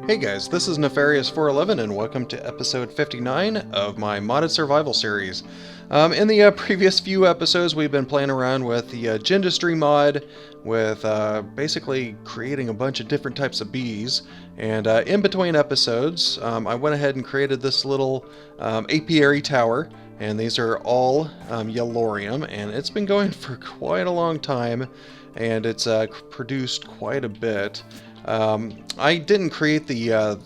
Hey guys, this is Nefarious411 and welcome to episode 59 of my modded survival series. In the previous few episodes we've been playing around with the Gindustry mod with basically creating a bunch of different types of bees, and in between episodes I went ahead and created this little apiary tower, and these are all Yellorium, and it's been going for quite a long time and it's produced quite a bit. I didn't create the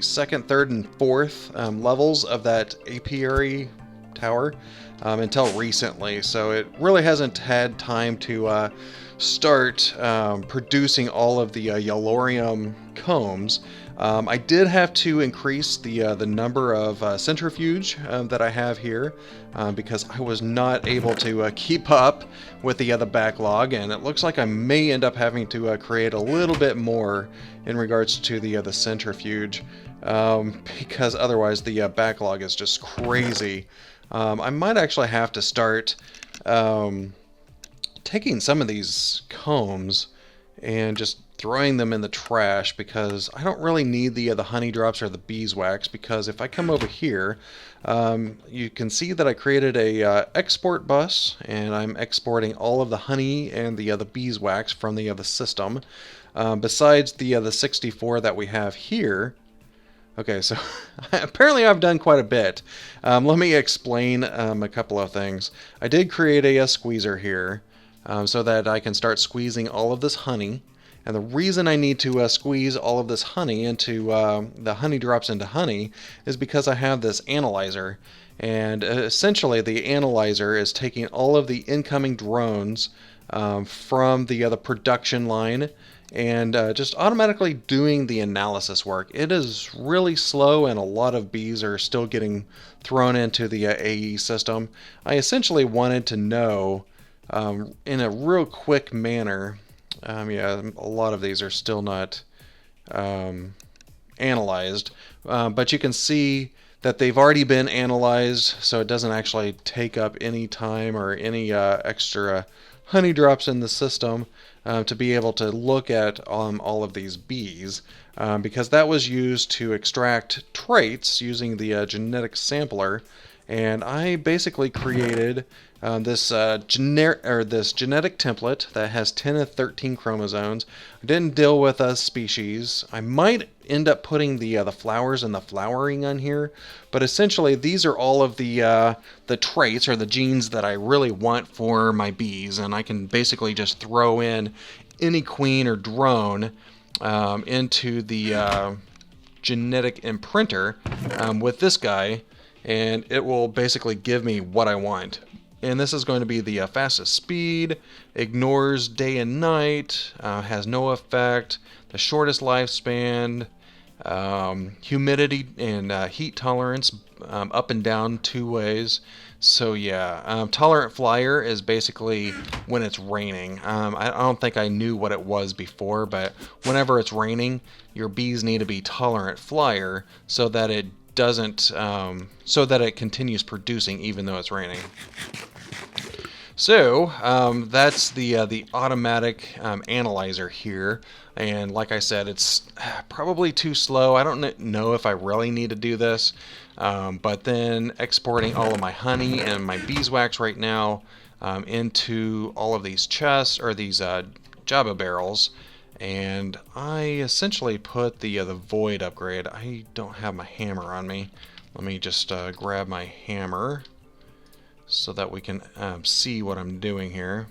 second, third, and fourth levels of that apiary tower until recently, so it really hasn't had time to start producing all of the Yellorium combs. I did have to increase the number of centrifuge that I have here because I was not able to keep up with the backlog, and it looks like I may end up having to create a little bit more in regards to the centrifuge because otherwise the backlog is just crazy. I might actually have to start taking some of these combs and just throwing them in the trash because I don't really need the honey drops or the beeswax, because if I come over here you can see that I created a export bus, and I'm exporting all of the honey and the beeswax from the system besides the 64 that we have here. Okay, so apparently I've done quite a bit. Let me explain a couple of things. I did create a squeezer here so that I can start squeezing all of this honey. And the reason I need to squeeze all of this honey into the honey drops into honey is because I have this analyzer. And essentially the analyzer is taking all of the incoming drones from the production line and just automatically doing the analysis work. It is really slow, and a lot of bees are still getting thrown into the AE system. I essentially wanted to know in a real quick manner. Yeah, a lot of these are still not analyzed, but you can see that they've already been analyzed, so it doesn't actually take up any time or any extra honey drops in the system to be able to look at all of these bees, because that was used to extract traits using the genetic sampler. And I basically created this genetic template that has 10 of 13 chromosomes. I didn't deal with a species. I might end up putting the flowers and the flowering on here, but essentially these are all of the traits or the genes that I really want for my bees, and I can basically just throw in any queen or drone into the genetic imprinter with this guy, and it will basically give me what I want. And this is going to be the fastest speed, ignores day and night, has no effect, the shortest lifespan, humidity and heat tolerance up and down 2 ways. So yeah, tolerant flyer is basically when it's raining. I don't think I knew what it was before, but whenever it's raining, your bees need to be tolerant flyer so that it doesn't, so that it continues producing even though it's raining. So that's the automatic analyzer here, and like I said, it's probably too slow. I don't know if I really need to do this, but then exporting all of my honey and my beeswax right now into all of these chests or these Java barrels. And I essentially put the void upgrade. I don't have my hammer on me. Let me just grab my hammer so that we can see what I'm doing here.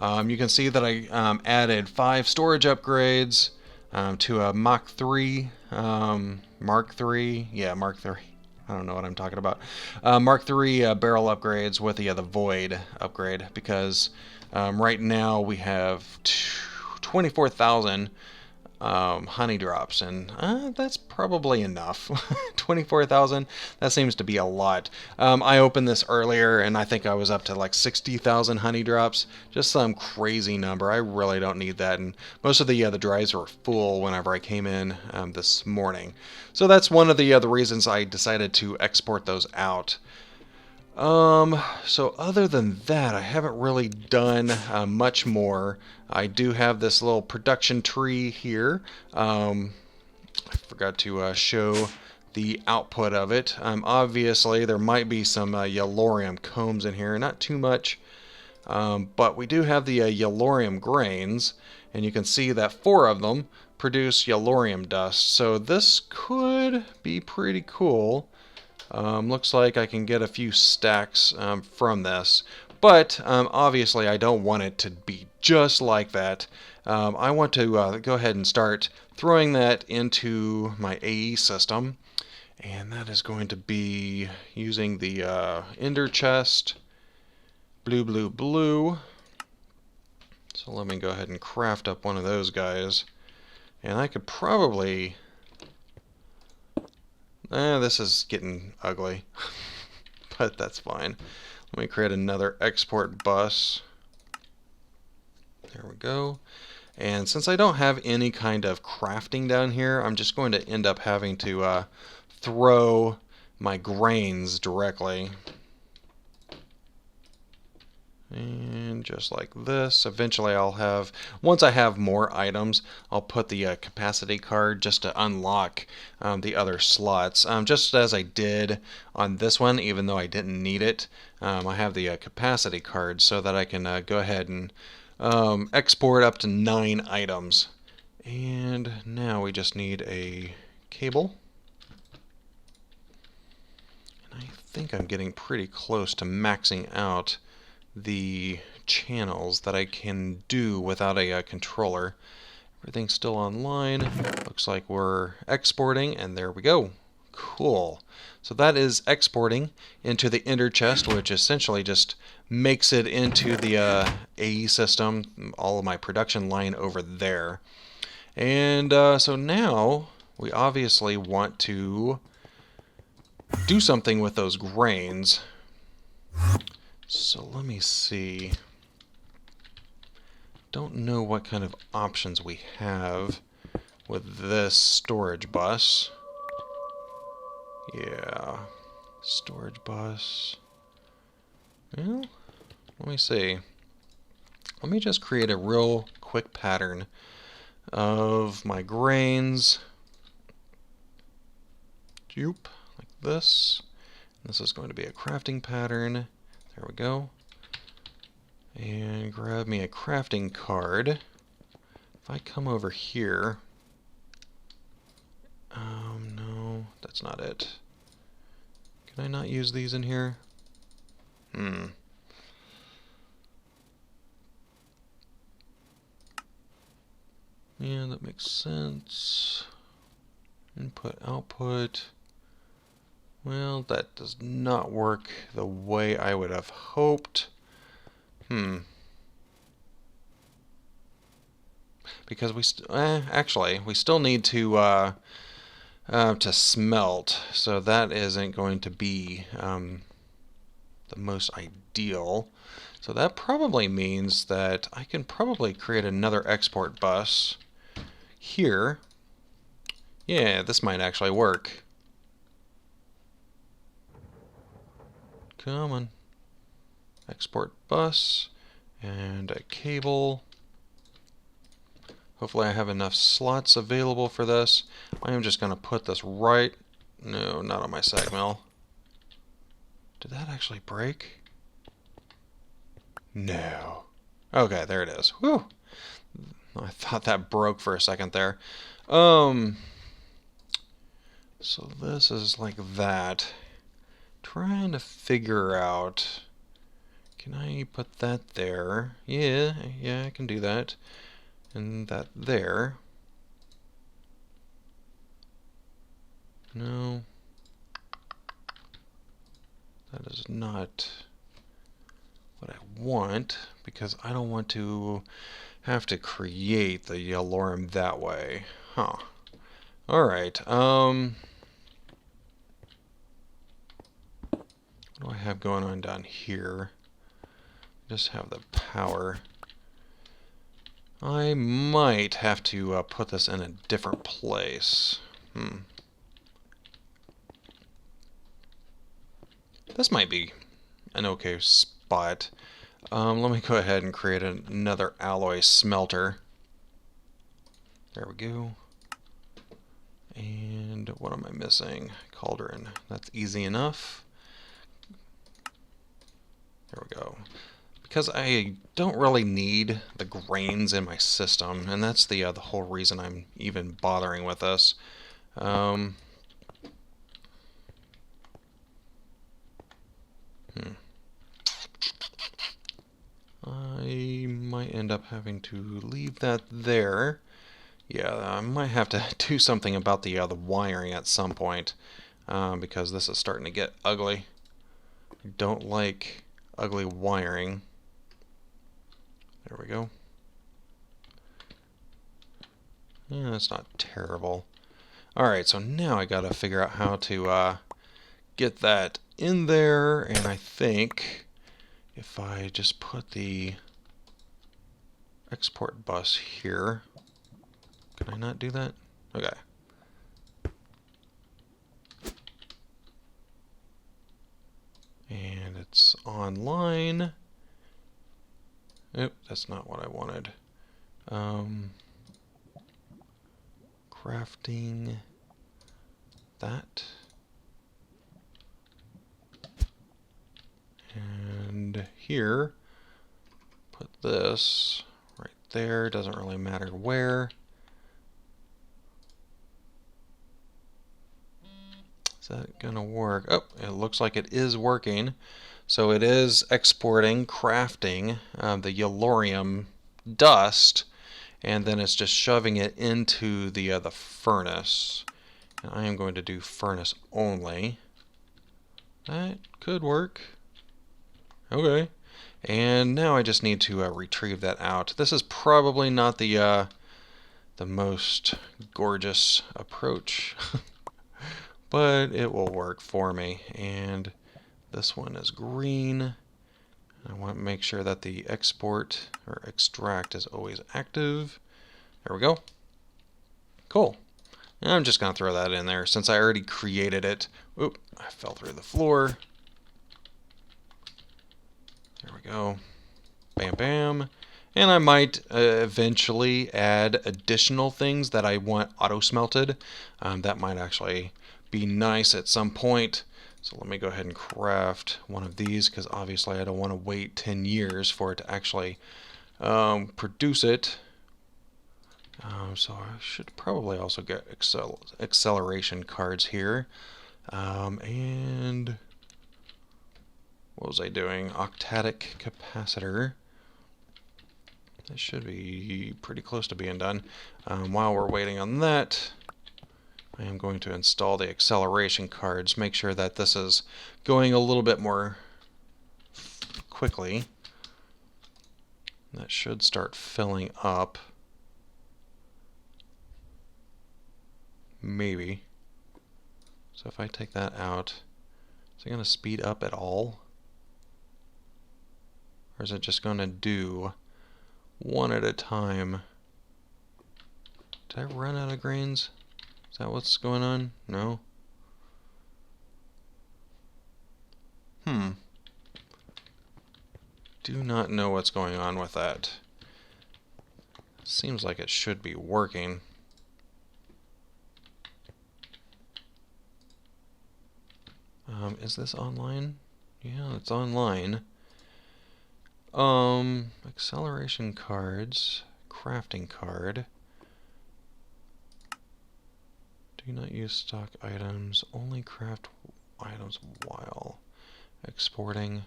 You can see that I added 5 storage upgrades to a Mach 3, Mark 3, yeah, Mark 3. I don't know what I'm talking about. Mark 3 barrel upgrades with the void upgrade, because right now we have 24,000 honey drops, and that's probably enough. 24,000, that seems to be a lot. I opened this earlier and I think I was up to like 60,000 honey drops, just some crazy number. I really don't need that, and most of the drives were full whenever I came in this morning. So that's one of the reasons I decided to export those out. So other than that, I haven't really done much more. I do have this little production tree here. I forgot to show the output of it. Obviously, there might be some yellorium combs in here, not too much, but we do have the yellorium grains, and you can see that 4 of them produce yellorium dust. So this could be pretty cool. Looks like I can get a few stacks from this, but obviously I don't want it to be just like that. I want to go ahead and start throwing that into my AE system, and that is going to be using the ender chest, blue, blue, blue. So let me go ahead and craft up one of those guys, and I could probably... this is getting ugly, but that's fine. Let me create another export bus. There we go. And since I don't have any kind of crafting down here, I'm just going to end up having to throw my grains directly. And just like this, eventually I'll have, once I have more items, I'll put the capacity card just to unlock the other slots. Just as I did on this one, even though I didn't need it, I have the capacity card so that I can go ahead and export up to 9 items. And now we just need a cable. And I think I'm getting pretty close to maxing out the channels that I can do without a controller. Everything's still online. Looks like we're exporting, and there we go. Cool. So that is exporting into the ender chest, which essentially just makes it into the AE system, all of my production line over there. And so now we obviously want to do something with those grains. So let me see. Don't know what kind of options we have with this storage bus. Yeah, storage bus. Well, let me see. Let me just create a real quick pattern of my grains. Joop, like this. This is going to be a crafting pattern. There we go. And grab me a crafting card. If I come over here... no, that's not it. Can I not use these in here? Yeah, that makes sense. Input, output. Well, that does not work the way I would have hoped. Because we actually we still need to smelt, so that isn't going to be the most ideal. So that probably means that I can probably create another export bus here. Yeah, this might actually work. Come on. Export bus and a cable. Hopefully I have enough slots available for this. I am just going to put this right... No, not on my sag mill. Did that actually break? No. Okay, there it is. Whew. I thought that broke for a second there. So this is like that. Trying to figure out... Can I put that there? Yeah, I can do that. And that there. No. That is not what I want, because I don't want to have to create the yellorium that way. Huh. Alright, what do I have going on down here? Just have the power. I might have to put this in a different place. This might be an okay spot. Let me go ahead and create another alloy smelter. There we go. And what am I missing? Cauldron. That's easy enough. There we go. Because I don't really need the grains in my system, and that's the whole reason I'm even bothering with this. I might end up having to leave that there. Yeah, I might have to do something about the wiring at some point, because this is starting to get ugly. I don't like ugly wiring. There we go. Yeah, that's not terrible. Alright, so now I gotta figure out how to get that in there, and I think if I just put the export bus here, can I not do that? Okay. And it's online. Oop, that's not what I wanted. Crafting that. And here, put this right there. Doesn't really matter where. Is that gonna work? Oh, it looks like it is working. So it is exporting, crafting the yellorium dust, and then it's just shoving it into the furnace. And I am going to do furnace only. That could work. Okay. And now I just need to retrieve that out. This is probably not the most gorgeous approach, but it will work for me. And this one is green. I want to make sure that the export or extract is always active. There we go. Cool. And I'm just going to throw that in there since I already created it. Oop, I fell through the floor. There we go. Bam, bam. And I might eventually add additional things that I want auto-smelted. That might actually be nice at some point. So let me go ahead and craft one of these, because obviously I don't want to wait 10 years for it to actually produce it. So I should probably also get acceleration cards here. And what was I doing? Octadic capacitor. That should be pretty close to being done. While we're waiting on that, I am going to install the acceleration cards, make sure that this is going a little bit more quickly. That should start filling up. Maybe. So if I take that out, is it going to speed up at all? Or is it just going to do one at a time? Did I run out of grains? Is that what's going on? No? Do not know what's going on with that. Seems like it should be working. Is this online? Yeah, it's online. Acceleration cards, crafting card. Do not use stock items, only craft items while exporting.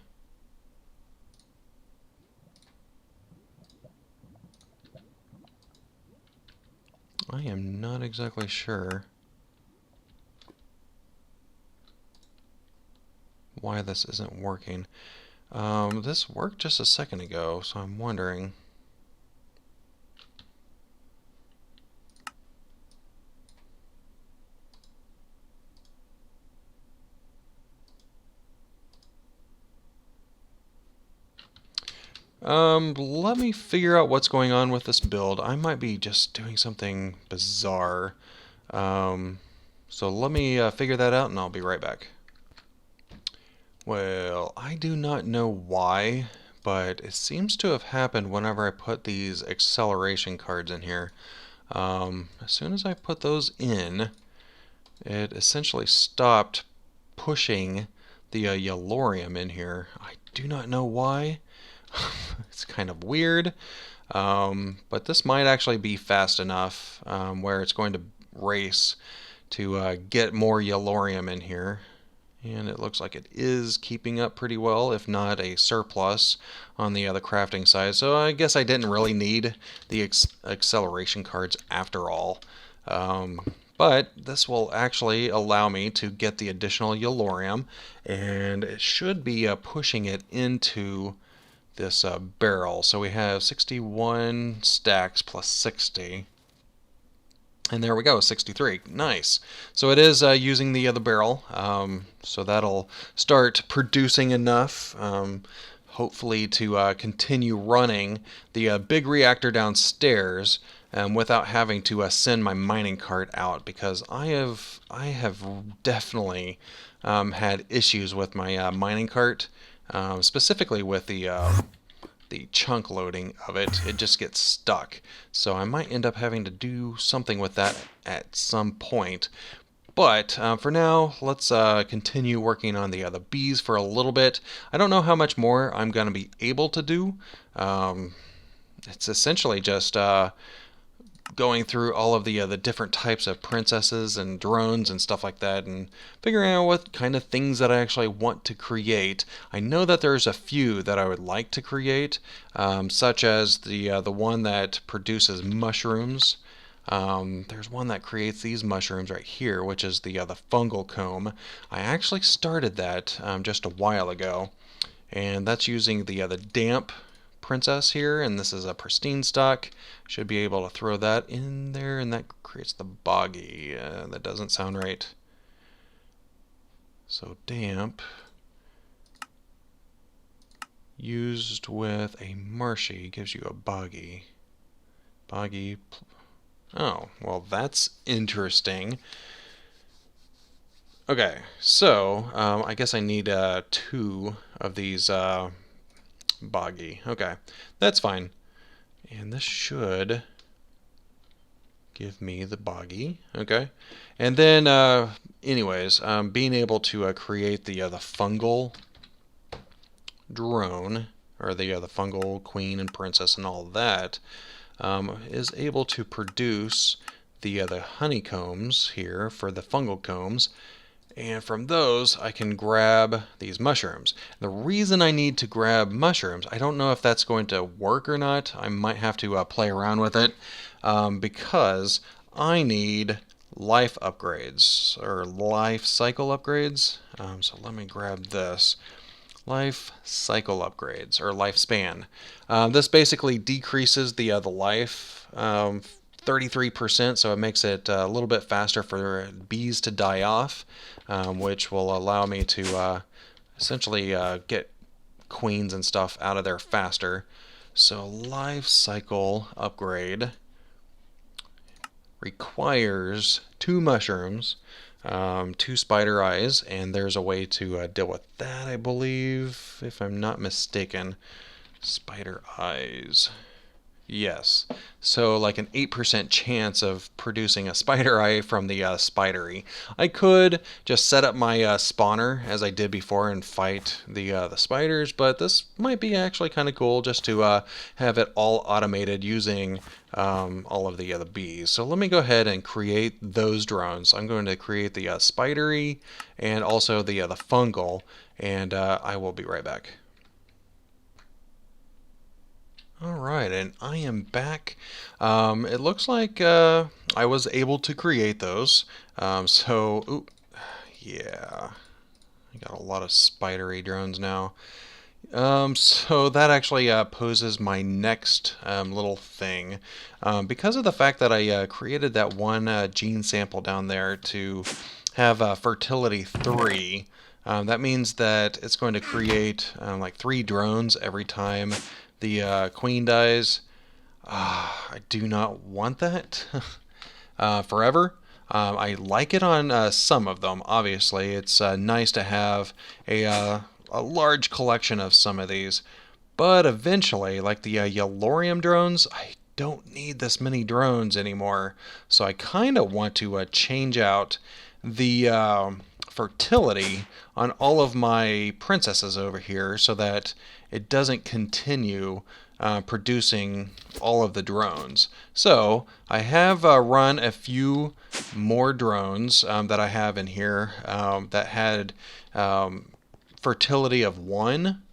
I am not exactly sure why this isn't working. This worked just a second ago, so I'm wondering. Let me figure out what's going on with this build. I might be just doing something bizarre. So let me figure that out, and I'll be right back. Well, I do not know why, but it seems to have happened whenever I put these acceleration cards in here. As soon as I put those in, it essentially stopped pushing the Yellorium in here. I do not know why. It's kind of weird, but this might actually be fast enough where it's going to race to get more Yellorium in here. And it looks like it is keeping up pretty well, if not a surplus on the other crafting side. So I guess I didn't really need the acceleration cards after all. But this will actually allow me to get the additional Yellorium, and it should be pushing it into this barrel. So we have 61 stacks plus 60. And there we go, 63. Nice. So it is using the other barrel, so that'll start producing enough, hopefully to continue running the big reactor downstairs without having to send my mining cart out, because I have definitely had issues with my mining cart, specifically with the chunk loading of it. It just gets stuck. So I might end up having to do something with that at some point. But for now, let's continue working on the bees for a little bit. I don't know how much more I'm going to be able to do. It's essentially just going through all of the different types of princesses and drones and stuff like that, and figuring out what kind of things that I actually want to create. I know that there's a few that I would like to create, such as the one that produces mushrooms. There's one that creates these mushrooms right here, which is the fungal comb. I actually started that just a while ago, and that's using the damp princess here, and this is a pristine stock. Should be able to throw that in there, and that creates the boggy. That doesn't sound right. So damp used with a marshy gives you a boggy. Boggy. Oh, well, that's interesting. Okay, so I guess I need 2 of these boggy. Okay, that's fine. And this should give me the boggy. Okay, and then anyways, being able to create the fungal drone, or the fungal queen and princess and all that, is able to produce the honeycombs here for the fungal combs. And from those, I can grab these mushrooms. The reason I need to grab mushrooms, I don't know if that's going to work or not. I might have to play around with it, because I need life upgrades, or life cycle upgrades. So let me grab this. Life cycle upgrades, or lifespan. This basically decreases the life 33%, so it makes it a little bit faster for bees to die off, which will allow me to essentially get queens and stuff out of there faster. So life cycle upgrade requires 2 mushrooms, 2 spider eyes, and there's a way to deal with that, I believe, if I'm not mistaken. Spider eyes. Yes. So like an 8% chance of producing a spider eye from the spidery. I could just set up my spawner as I did before and fight the spiders, but this might be actually kind of cool just to have it all automated using all of the bees. So let me go ahead and create those drones. I'm going to create the spidery and also the fungal, and I will be right back. Alright, and I am back. It looks like I was able to create those. Ooh, yeah, I got a lot of spidery drones now. So that actually poses my next little thing. Because of the fact that I created that one gene sample down there to have fertility 3, that means that it's going to create like 3 drones every time the queen dies. I do not want that forever. I like it on some of them, obviously. It's nice to have a a large collection of some of these. But eventually, like the Yellorium drones, I don't need this many drones anymore. So I kind of want to change out the fertility on all of my princesses over here so that it doesn't continue producing all of the drones. So I have run a few more drones that I have in here that had fertility of 1.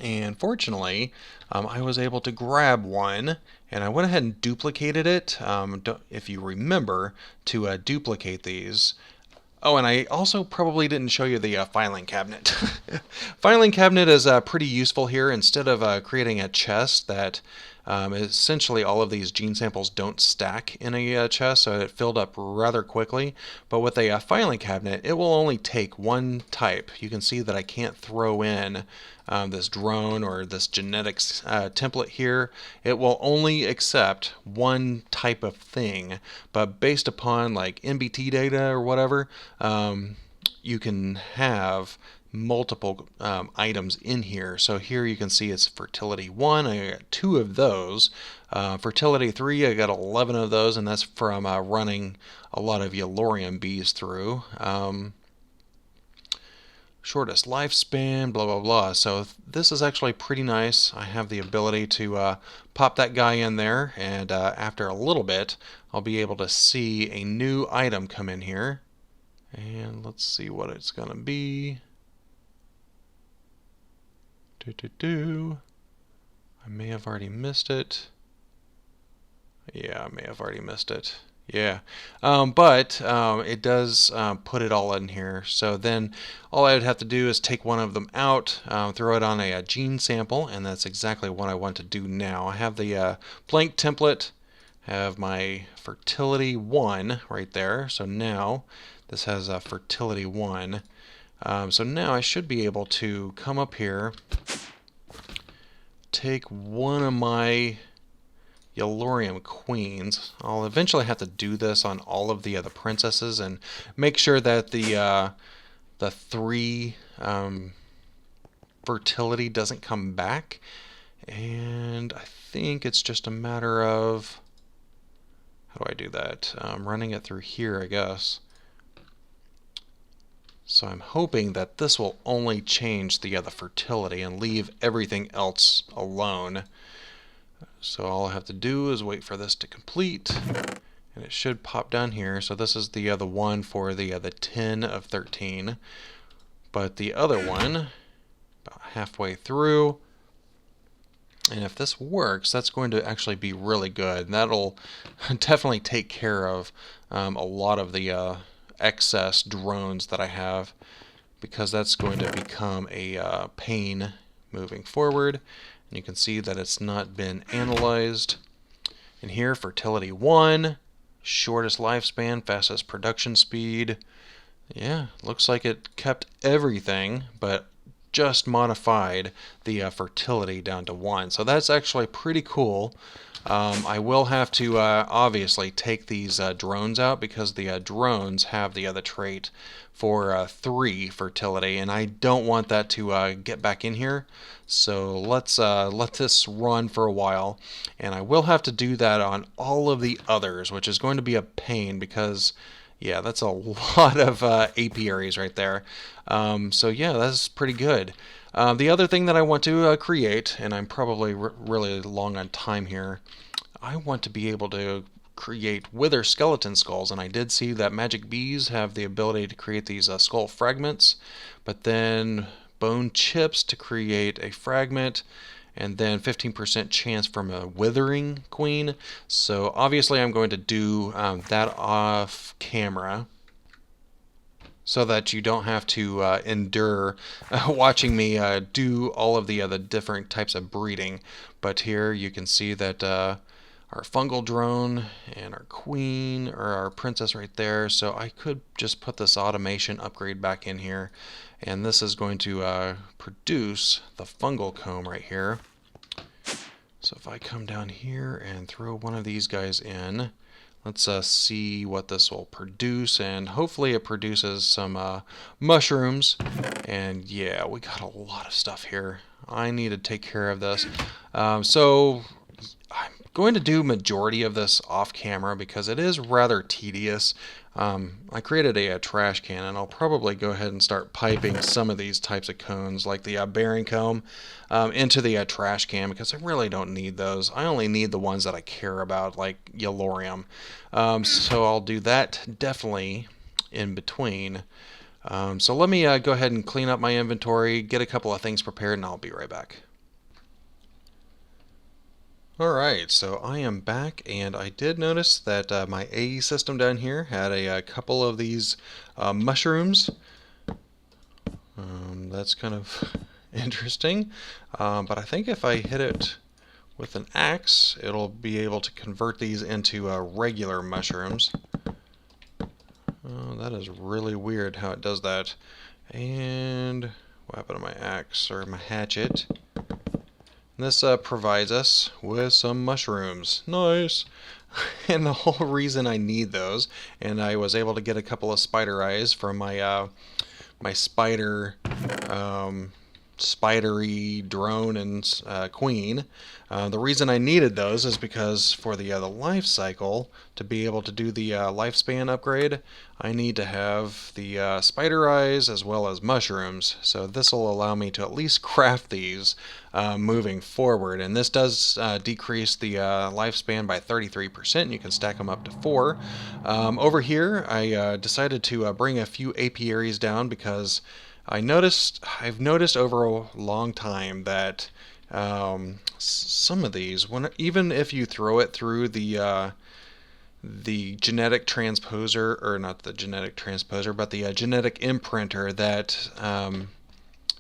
And fortunately, I was able to grab one, and I went ahead and duplicated it. If you remember, to duplicate these. Oh, and I also probably didn't show you the filing cabinet. Filing cabinet is pretty useful here. Instead of creating a chest that essentially all of these gene samples don't stack in a chest, so it filled up rather quickly. But with a filing cabinet, it will only take one type. You can see that I can't throw in this drone or this genetics template here. It will only accept one type of thing, but based upon like NBT data or whatever, you can have multiple items in here. So here you can see it's fertility 1. I got 2 of those. Fertility 3, I got 11 of those, and that's from running a lot of Yellorium bees through. Shortest lifespan, blah blah blah. So this is actually pretty nice. I have the ability to pop that guy in there, and after a little bit I'll be able to see a new item come in here. And let's see what it's gonna be. I may have already missed it. Yeah, I may have already missed it. Yeah, but it does put it all in here. So then all I would have to do is take one of them out, throw it on a gene sample, and that's exactly what I want to do now. I have the blank template, have my fertility 1 right there. So now this has a fertility 1. So now I should be able to come up here, take one of my Yellorium queens. I'll eventually have to do this on all of the other princesses and make sure that the 3 fertility doesn't come back. And I think it's just a matter of, how do I do that? Running it through here, I guess. So I'm hoping that this will only change the fertility and leave everything else alone. So all I have to do is wait for this to complete, and it should pop down here. So this is the one for the 10 of 13, but the other one about halfway through. And if this works, that's going to actually be really good. And that'll definitely take care of a lot of the excess drones that I have, because that's going to become a pain moving forward. And you can see that it's not been analyzed. And here, fertility 1, shortest lifespan, fastest production speed. Yeah, looks like it kept everything, but just modified the fertility down to 1. So that's actually pretty cool. I will have to obviously take these drones out, because the drones have the other trait for 3 fertility, and I don't want that to get back in here. So let's let this run for a while, and I will have to do that on all of the others, which is going to be a pain, because yeah, that's a lot of apiaries right there. So yeah, that's pretty good. The other thing that I want to create, and I'm probably really long on time here, I want to be able to create wither skeleton skulls, and I did see that magic bees have the ability to create these skull fragments, but then bone chips to create a fragment, and then 15% chance from a withering queen. So obviously I'm going to do that off camera, so that you don't have to endure watching me do all of the other different types of breeding. But here you can see that our fungal drone and our queen, or our princess right there. So I could just put this automation upgrade back in here, and this is going to produce the fungal comb right here. So if I come down here and throw one of these guys in, Let's see what this will produce, and hopefully it produces some mushrooms. And yeah, we got a lot of stuff here. I need to take care of this. So I'm going to do majority of this off camera because it is rather tedious. I created a trash can, and I'll probably go ahead and start piping some of these types of cones, like the bearing comb, into the trash can, because I really don't need those. I only need the ones that I care about, like Yellorium. So I'll do that definitely in between. So let me go ahead and clean up my inventory, get a couple of things prepared, and I'll be right back. Alright, so I am back, and I did notice that my AE system down here had a couple of these mushrooms. That's kind of interesting, but I think if I hit it with an axe, it'll be able to convert these into regular mushrooms. Oh, that is really weird how it does that. And what happened to my axe, or my hatchet? This provides us with some mushrooms. Nice! And the whole reason I need those, and I was able to get a couple of spider eyes from my my spidery drone and queen. The reason I needed those is because for the life cycle, to be able to do the lifespan upgrade, I need to have the spider eyes as well as mushrooms. So this will allow me to at least craft these moving forward. And this does decrease the lifespan by 33%. You can stack them up to 4. Over here, I decided to bring a few apiaries down because I've noticed over a long time that some of these, even if you throw it through the genetic transposer, or not the genetic transposer, but the genetic imprinter, that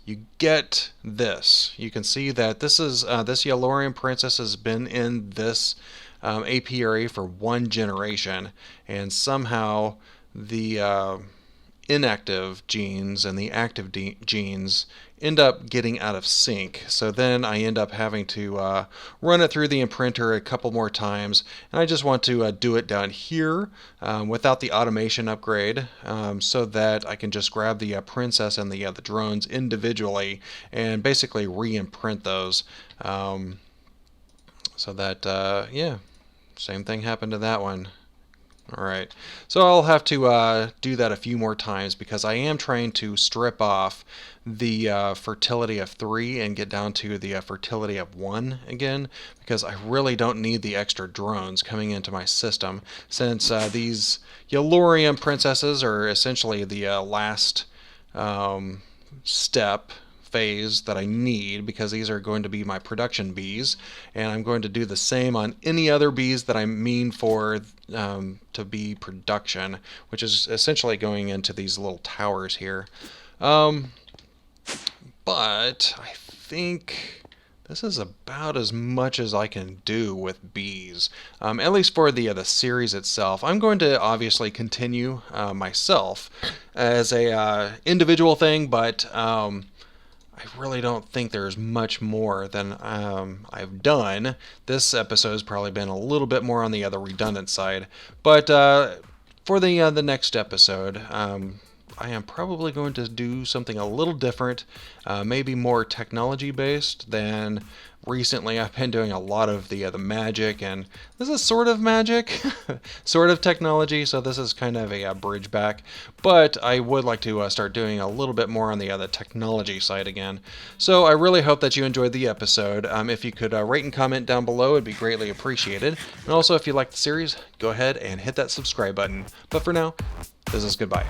you get this. You can see that this is this Yellorium princess has been in this apiary for 1 generation, and somehow the inactive genes and the active genes end up getting out of sync. So then I end up having to run it through the imprinter a couple more times, and I just want to do it down here without the automation upgrade, so that I can just grab the princess and the drones individually and basically re-imprint those. So that yeah, same thing happened to that one. Alright, so I'll have to do that a few more times because I am trying to strip off the fertility of 3 and get down to the fertility of 1 again, because I really don't need the extra drones coming into my system, since these Yellorium princesses are essentially the last phase that I need, because these are going to be my production bees, and I'm going to do the same on any other bees that I mean for to be production, which is essentially going into these little towers here. But I think this is about as much as I can do with bees, at least for the series itself. I'm going to obviously continue myself as a individual thing, but I really don't think there's much more than I've done. This episode's probably been a little bit more on the other redundant side, but for the next episode, I am probably going to do something a little different, maybe more technology based than recently. I've been doing a lot of the magic, and this is sort of magic, sort of technology, so this is kind of a bridge back, but I would like to start doing a little bit more on the other technology side again. So I really hope that you enjoyed the episode. If you could rate and comment down below, it'd be greatly appreciated. And also, if you like the series, go ahead and hit that subscribe button. But for now, this is goodbye.